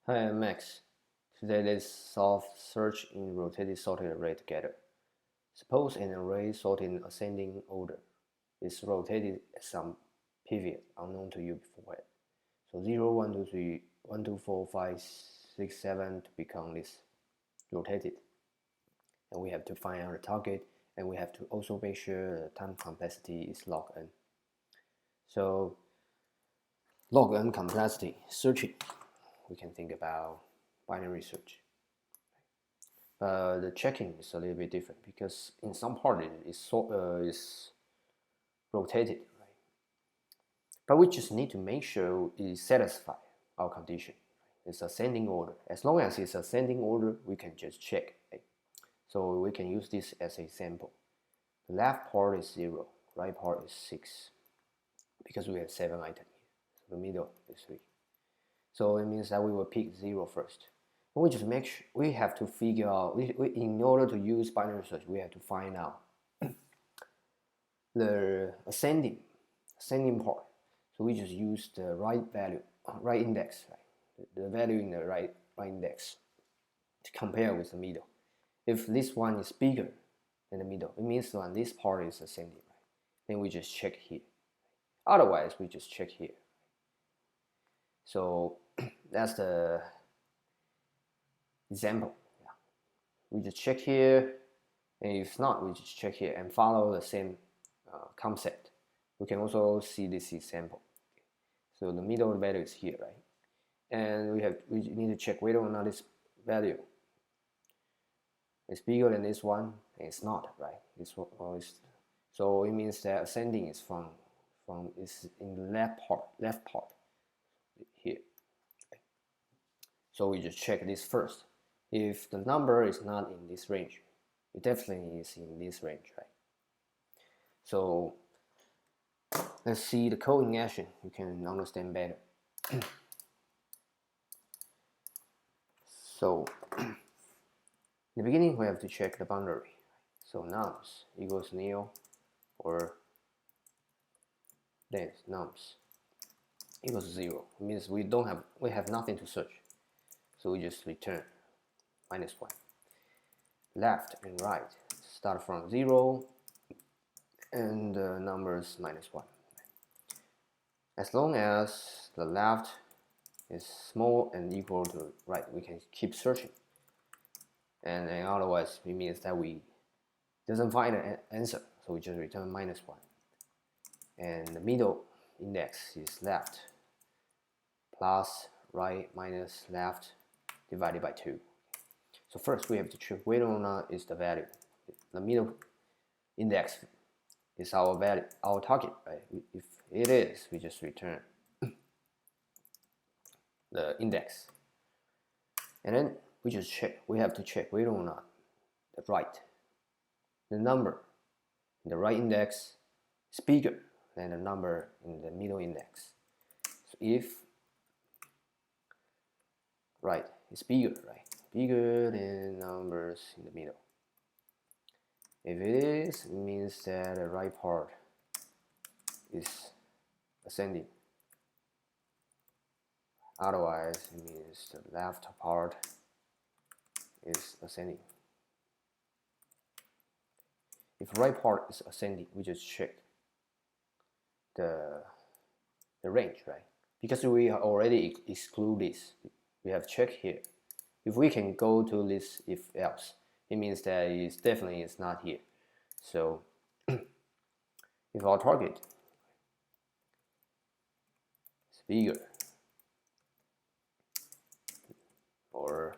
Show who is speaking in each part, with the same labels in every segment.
Speaker 1: Hi, I'm Max. Today let's solve search in rotated sorted array together. Suppose an array sorted in ascending order is rotated at some pivot unknown to you beforehand. So 0, 1, 2, 3, 1, 2, 4, 5, 6, 7 to become this rotated. And we have to find out the target, and we have to also make sure the time complexity is log n. So log n complexity searching, we can think about binary search. The checking is a little bit different because in some part it is rotated, right? But we just need to make sure it satisfies our condition. It's ascending order. As long as it's ascending order, we can just check. Right? So we can use this as an example. The left part is 0, right part is 6, because we have 7 items here. So the middle is 3. So it means that we will pick 0 first. We just make sure we have to figure out, in order to use binary search, we have to find out the ascending part. So we just use the right value, right index, right? The value in the right index to compare with the middle. If this one is bigger than the middle, it means that this part is ascending, right? Then we just check here. Otherwise, we just check here. So that's the example. Yeah. We just check here, and if not, we just check here and follow the same concept. We can also see this example. So the middle value is here, right? And we need to check whether or not this value is bigger than this one, and it's not, right? So it means that ascending is from is in the left part here. So we just check this first. If the number is not in this range, it definitely is in this range, right? So let's see the code in action. You can understand better. So in the beginning, we have to check the boundary. So nums equals nil, or then nums equals 0. It means we have nothing to search. So we just return -1. Left and right start from 0, and the numbers -1. As long as the left is small and equal to right, we can keep searching. And otherwise, it means that we doesn't find an answer, so we just return -1. And the middle index is left plus right minus left divided by 2. So first we have to check whether or not is the value. The middle index is our value, our target, right? If it is, we just return the index. And then we just check. We have to check whether or not the number in the right index is bigger than the number in the middle index. So if right is bigger than numbers in the middle. If it is, it means that the right part is ascending. Otherwise, it means the left part is ascending. If the right part is ascending, we just check the range, right? Because we already exclude this. We have checked here. If we can go to this if else, it means that it definitely is not here. So if our target is bigger or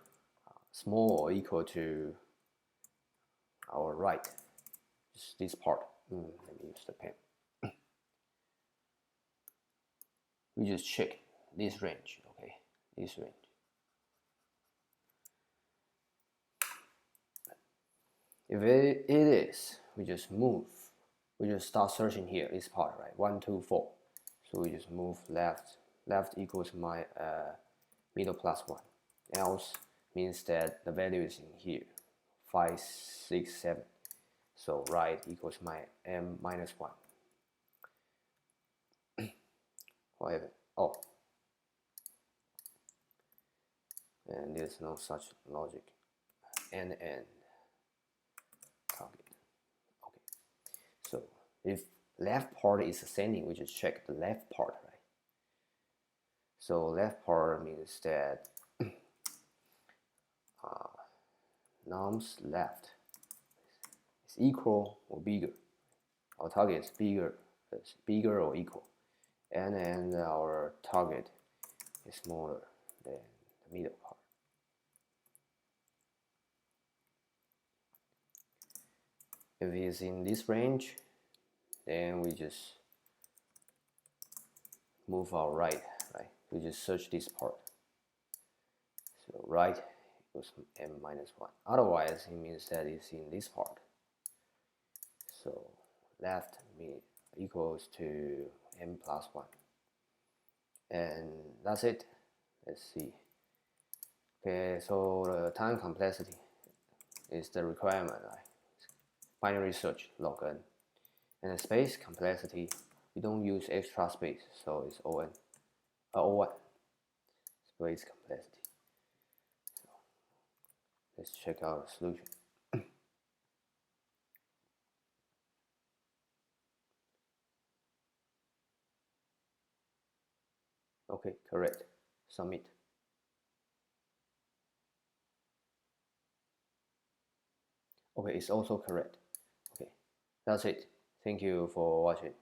Speaker 1: small or equal to our right, just this part. Let me use the pen. We just check this range, okay? This range. If it is, we just move. We just start searching here, this part, right? 1, 2, 4. So we just move left. Left equals my middle plus 1. Else means that the value is in here. 5, 6, 7. So right equals my m minus 1. However, and there's no such logic. And target. Okay, so if left part is ascending, we just check the left part, right? So left part means that num's left is equal or bigger. Our target is bigger or equal, and then our target is smaller than the middle part. If it's in this range, then we just move our right. We just search this part. So right equals m minus 1. Otherwise, it means that it's in this part. So left equals to m plus 1. And that's it. Let's see. Okay, so the time complexity is the requirement, right? Binary search logn. And the space complexity, we don't use extra space, so it's O1. Space complexity. So let's check out the solution. Okay, correct. Submit. Okay, it's also correct. Okay, that's it. Thank you for watching.